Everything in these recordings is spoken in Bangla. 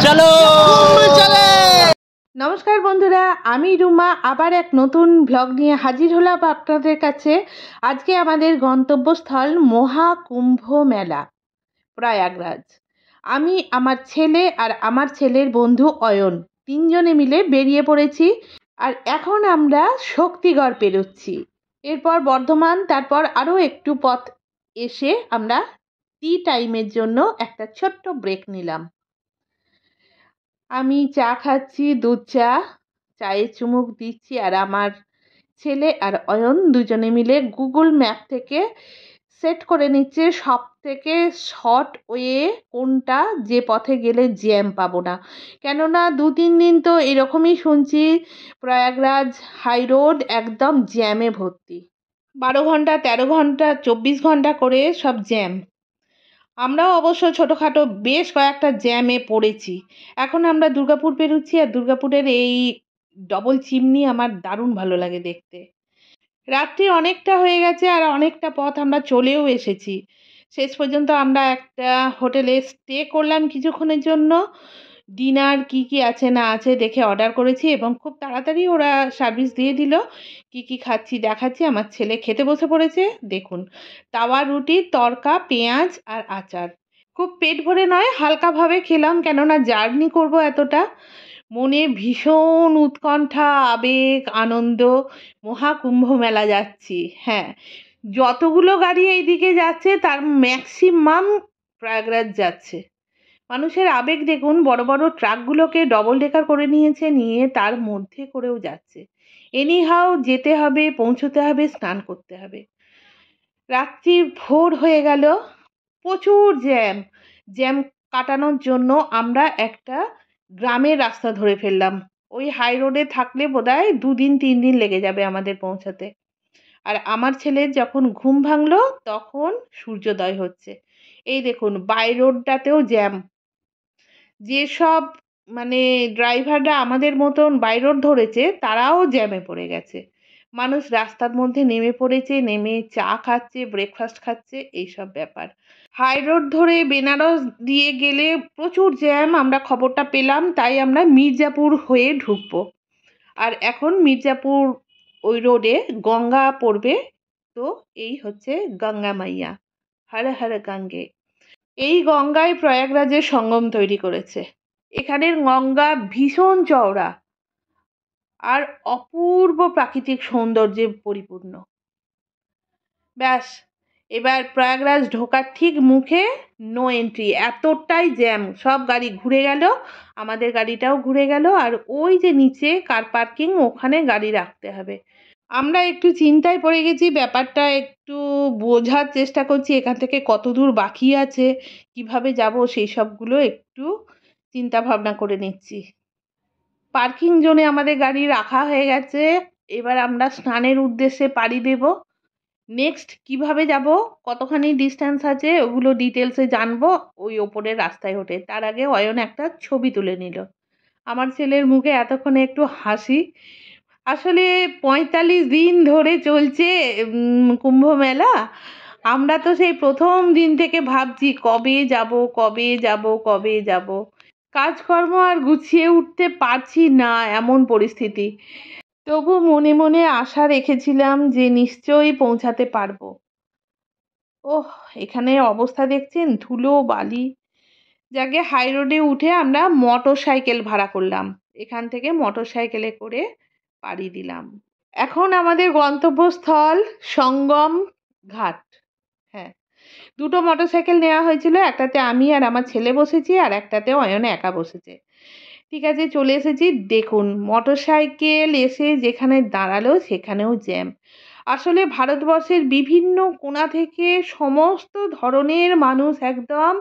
চলো চলে। নমস্কার বন্ধুরা, আমি রুমা আবার এক নতুন ব্লগ নিয়ে হাজির হলাম আপনাদের কাছে। আজকে আমাদের গন্তব্যস্থল মহাকুম্ভ মেলা প্রয়াগরাজ। আমি, আমার ছেলে আর আমার ছেলের বন্ধু অয়ন তিনজনে মিলে বেরিয়ে পড়েছি। আর এখন আমরা শক্তিগড় পেরোচ্ছি, এরপর বর্ধমান, তারপর আরও একটু পথ এসে আমরা টি টাইমের জন্য একটা ছোট্ট ব্রেক নিলাম। আমি চা খাচ্ছি, দুধ চা, চায়ে চুমুক দিচ্ছি, আর আমার ছেলে আর অয়ন দুজনে মিলে গুগল ম্যাপ থেকে সেট করে নিচ্ছে সব থেকে শর্ট ওয়ে কোনটা, যে পথে গেলে জ্যাম পাবো না। কেননা 2-3 দিন তো এরকমই শুনছি, প্রয়াগরাজ হাই রোড একদম জ্যামে ভর্তি, 12 ঘন্টা 13 ঘন্টা 24 ঘন্টা করে সব জ্যাম। আমরাও অবশ্য ছোটোখাটো বেশ কয়েকটা জ্যামে পড়েছি। এখন আমরা দুর্গাপুর পেরোচ্ছি, আর দুর্গাপুরের এই ডবল চিমনি আমার দারুণ ভালো লাগে দেখতে। রাত্রি অনেকটা হয়ে গেছে আর অনেকটা পথ আমরা চলেও এসেছি। শেষ পর্যন্ত আমরা একটা হোটেলে স্টে করলাম কিছুক্ষণের জন্য। ডিনার কি আছে না আছে দেখে অর্ডার করেছি, এবং খুব তাড়াতাড়ি ওরা সার্ভিস দিয়ে দিল। কি খাচ্ছি দেখাচ্ছি। আমার ছেলে খেতে বসে পড়েছে, দেখুন, তাওয়া রুটি, তড়কা, পেঁয়াজ আর আচার। খুব পেট ভরে নয়, হালকাভাবে খেলাম, কেননা জার্নি করব এতটা। মনে ভীষণ উৎকণ্ঠা, আবেগ, আনন্দ। মহাকুম্ভ মেলা যাচ্ছি। হ্যাঁ, যতগুলো গাড়ি এইদিকে যাচ্ছে তার ম্যাক্সিমাম প্রয়াগরাজ যাচ্ছে। মানুষের আবেগ দেখুন, বড় বড় ট্রাকগুলোকে ডবল ডেকার করে নিয়েছে, নিয়ে তার মধ্যে করেও যাচ্ছে। এনিহাও যেতে হবে, পৌঁছতে হবে, স্নান করতে হবে। রাত্রি ভোর হয়ে গেল, প্রচুর জ্যাম কাটানোর জন্য আমরা একটা গ্রামের রাস্তা ধরে ফেললাম। ওই হাই রোডে থাকলে বোধহয় 2-3 দিন লেগে যাবে আমাদের পৌঁছাতে। আর আমার ছেলের যখন ঘুম ভাঙলো তখন সূর্যোদয় হচ্ছে। এই দেখুন, বাই রোডটাতেও জ্যাম। যেসব ড্রাইভাররা আমাদের মতন বাই রোড ধরেছে তারাও জ্যামে পড়ে গেছে। মানুষ রাস্তার মধ্যে নেমে পড়েছে, নেমে চা খাচ্ছে, ব্রেকফাস্ট খাচ্ছে, এইসব ব্যাপার। হাই রোড ধরে বেনারস দিয়ে গেলে প্রচুর জ্যাম, আমরা খবরটা পেলাম, তাই আমরা মির্জাপুর হয়ে ঢুকবো। আর এখন মির্জাপুর ওই রোডে গঙ্গা পড়বে, তো এই হচ্ছে গঙ্গা মাইয়া, হর হর গঙ্গে। এই গঙ্গায় প্রয়াগরাজের সঙ্গম তৈরি করেছে। এখানের গঙ্গা ভীষণ চওড়া আর অপূর্ব প্রাকৃতিক সৌন্দর্যে পরিপূর্ণ। ব্যাস, এবার প্রয়াগরাজ ঢোকার ঠিক মুখে নো এন্ট্রি, এতটাই জ্যাম। সব গাড়ি ঘুরে গেল, আমাদের গাড়িটাও ঘুরে গেল, আর ওই যে নিচে কার পার্কিং, ওখানে গাড়ি রাখতে হবে। আমরা একটু চিন্তায় পড়ে গেছি, ব্যাপারটা একটু বোঝার চেষ্টা করছি, এখান থেকে কত দূর বাকি আছে, কিভাবে যাব, সেই সবগুলো একটু চিন্তা ভাবনা করে নিচ্ছি। পার্কিং জোনে আমাদের গাড়ি রাখা হয়ে গেছে। এবার আমরা স্নানের উদ্দেশ্যে পাড়ি দেব। নেক্সট কিভাবে যাব, কতখানি ডিস্টেন্স আছে, ওগুলো ডিটেলসে জানবো ওই ওপরের রাস্তায় ওঠে। তার আগে অয়ন একটা ছবি তুলে নিল। আমার ছেলের মুখে এতক্ষণে একটু হাসি। আসলে 45 দিন ধরে চলছে কুম্ভ মেলা। আমরা তো সেই প্রথম দিন থেকে ভাবছি কবে যাব কবে যাব কবে যাব। কাজকর্ম আর গুছিয়ে উঠতে পারছি না, এমন পরিস্থিতি। তবু মনে মনে আশা রেখেছিলাম যে নিশ্চয়ই পৌঁছাতে পারবো। ওহ, এখানে অবস্থা দেখছেন, ধুলো বালি। যাকে হাই রোডে উঠে আমরা মোটর সাইকেল ভাড়া করলাম, এখান থেকে মোটর সাইকেলে করে পাড়ি দিলাম। এখন আমাদের গন্তব্যস্থল সঙ্গম ঘাট। হ্যাঁ, দুটো মোটর সাইকেল নেওয়া হয়েছিল, একটাতে আমি আর আমার ছেলে বসেছি, আর একটাতে অয়ন একা বসেছে। ঠিক আছে, চলে এসেছি। দেখুন, মোটর সাইকেল এসে যেখানে দাঁড়ালো সেখানেও জ্যাম। আসলে ভারতবর্ষের বিভিন্ন কোণা থেকে সমস্ত ধরনের মানুষ একদম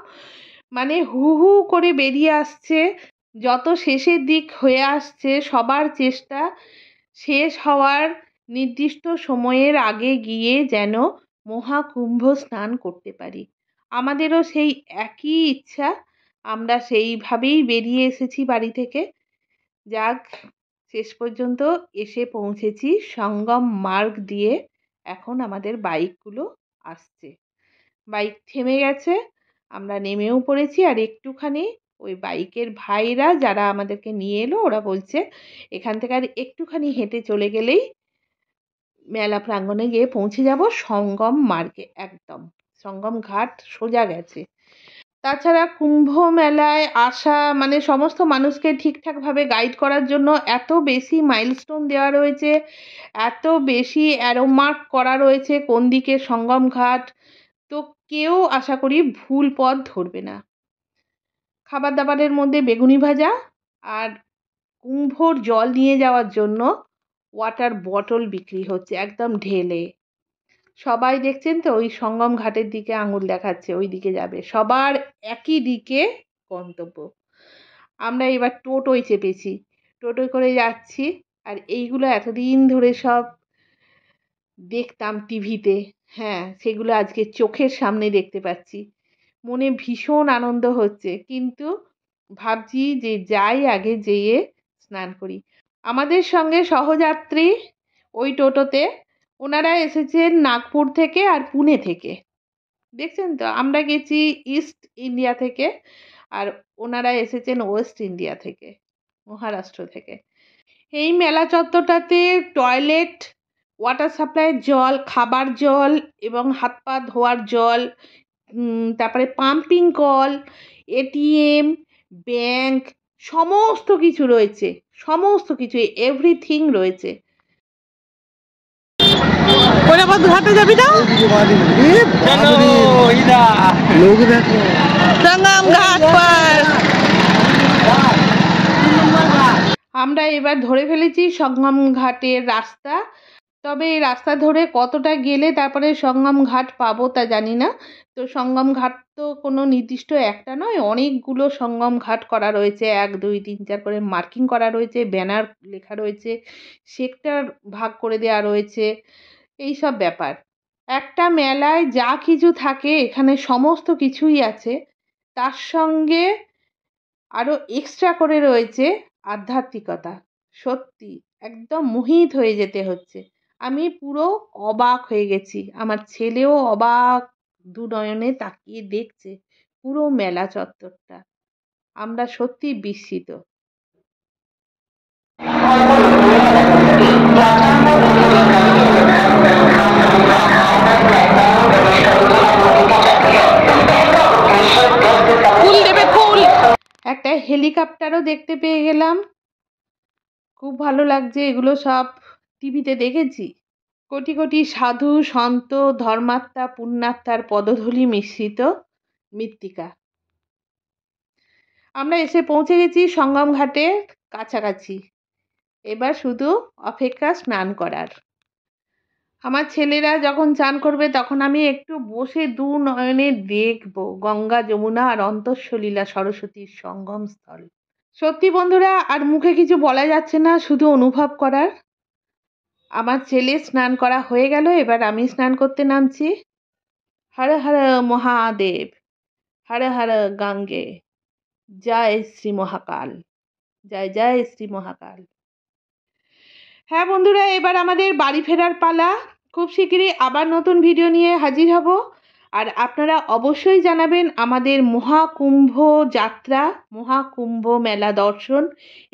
হু হু করে বেরিয়ে আসছে। যত শেষের দিক হয়ে আসছে, সবার চেষ্টা শেষ হওয়ার নির্দিষ্ট সময়ের আগে গিয়ে যেন মহাকুম্ভ স্নান করতে পারি। আমাদেরও সেই একই ইচ্ছা, আমরা সেইভাবেই বেরিয়ে এসেছি বাড়ি থেকে। যাক, শেষ পর্যন্ত এসে পৌঁছেছি সঙ্গম মার্গ দিয়ে। এখন আমাদের বাইকগুলো আসছে, বাইক থেমে গেছে, আমরা নেমেও পড়েছি, আর একটুখানি ওই বাইকের ভাইরা যারা আমাদেরকে নিয়ে এলো ওরা বলছে এখান থেকে আর একটুখানি হেঁটে চলে গেলেই মেলা প্রাঙ্গণে গিয়ে পৌঁছে যাব সঙ্গম মার্গে, একদম সঙ্গম ঘাট সোজা গেছে। তাছাড়া কুম্ভ মেলায় আসা মানে সমস্ত মানুষকে ঠিকঠাকভাবে গাইড করার জন্য এত বেশি মাইলস্টোন দেওয়া রয়েছে, এত বেশি অ্যারো মার্ক করা রয়েছে কোন দিকে সঙ্গম ঘাট, তো কেউ আশা করি ভুল পথ ধরবে না। খাবার দাবারের মধ্যে বেগুনি ভাজা আর কুম্ভর জল নিয়ে যাওয়ার জন্য ওয়াটার বটল বিক্রি হচ্ছে একদম ঢেলে। সবাই দেখছেন তো ওই সঙ্গম ঘাটের দিকে আঙুল দেখাচ্ছে, ওই দিকে যাবে, সবার একই দিকে গন্তব্য। আমরা এবার টোটোয় চেপেছি, টোটোয় করে যাচ্ছি। আর এইগুলো এতদিন ধরে সব দেখতাম টিভিতে, হ্যাঁ সেগুলো আজকে চোখের সামনে দেখতে পাচ্ছি, মনে ভীষণ আনন্দ হচ্ছে। কিন্তু ভাবছি যে যাই আগে যেয়ে স্নান করি। আমাদের সঙ্গে সহযাত্রী ওই টোটোতে ওনারা এসেছেন নাগপুর থেকে আর পুনে থেকে, দেখছেন তো আমরা গেছি ইস্ট ইন্ডিয়া থেকে আর ওনারা এসেছেন ওয়েস্ট ইন্ডিয়া থেকে, মহারাষ্ট্র থেকে। এই মেলা চত্বরটাতে টয়লেট, ওয়াটার সাপ্লাইয়ের জল, খাবার জল এবং হাত পা ধোয়ার জল, তারপরে পাম্পিং কল, এটিএম, ব্যাংক, সমস্ত কিছু রয়েছে, সমস্ত কিছু এভরিথিং রয়েছে। কোরাবাদ ঘাটে যাবি না? সঙ্গম ঘাট পার। আমরা এবার ধরে ফেলেছি সঙ্গম ঘাটের রাস্তা, তবে এই রাস্তা ধরে কতটা গেলে তারপরে সঙ্গম ঘাট পাবো তা জানি না। তো সঙ্গম ঘাট তো কোনো নির্দিষ্ট একটা নয়, অনেকগুলো সঙ্গম ঘাট করা রয়েছে, 1 2 3 4 করে মার্কিং করা রয়েছে, ব্যানার লেখা রয়েছে, সেক্টর ভাগ করে দেওয়া রয়েছে, এই সব ব্যাপার। একটা মেলায় যা কিছু থাকে এখানে সমস্ত কিছুই আছে, তার সঙ্গে আরও এক্সট্রা করে রয়েছে আধ্যাত্মিকতা। সত্যি একদম মোহিত হয়ে যেতে হচ্ছে। আমি পুরো অবাক হয়ে গেছি, আমার ছেলেও অবাক দুনয়নে তাকিয়ে দেখছে পুরো মেলা চত্বরটা। আমরা সত্যি বিস্মিত। একটা হেলিকপ্টারও দেখতে পেয়ে গেলাম, খুব ভালো লাগছে। এগুলো সব টিভিতে দেখেছি। কোটি কোটি সাধু সন্ত ধর্মাত্মা পুণ্যাত্মার পদধূলি মিশ্রিত মৃত্তিকা। আমরা এসে পৌঁছে গেছি সঙ্গম ঘাটের কাছাকাছি, এবার শুধু অপেক্ষা স্নান করার। আমার ছেলেরা যখন চান করবে তখন আমি একটু বসে দু নয়নে দেখব গঙ্গা যমুনা আর অন্তঃসলীলা সরস্বতীর সঙ্গম স্থল। সত্যি বন্ধুরা আর মুখে কিছু বলা যাচ্ছে না, শুধু অনুভব করার। আমার ছেলে স্নান করা হয়ে গেল, এবার আমি স্নান করতে নামছি। হর হর মহাদেব, হর হর গঙ্গে, জয় শ্রী মহাকাল, জয় জয় শ্রী মহাকাল। হ্যাঁ বন্ধুরা, এবার আমাদের বাড়ি ফেরার পালা। খুব শিগগিরই আবার নতুন ভিডিও নিয়ে হাজির হব। আর আপনারা অবশ্যই জানাবেন আমাদের মহাকুম্ভ যাত্রা, মহাকুম্ভ মেলা দর্শন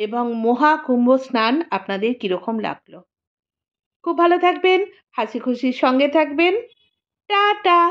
এবং মহাকুম্ভ স্নান আপনাদের কীরকম লাগলো। খুব ভালো থাকবেন, হাসি খুশির সঙ্গে থাকবেন। টাটা।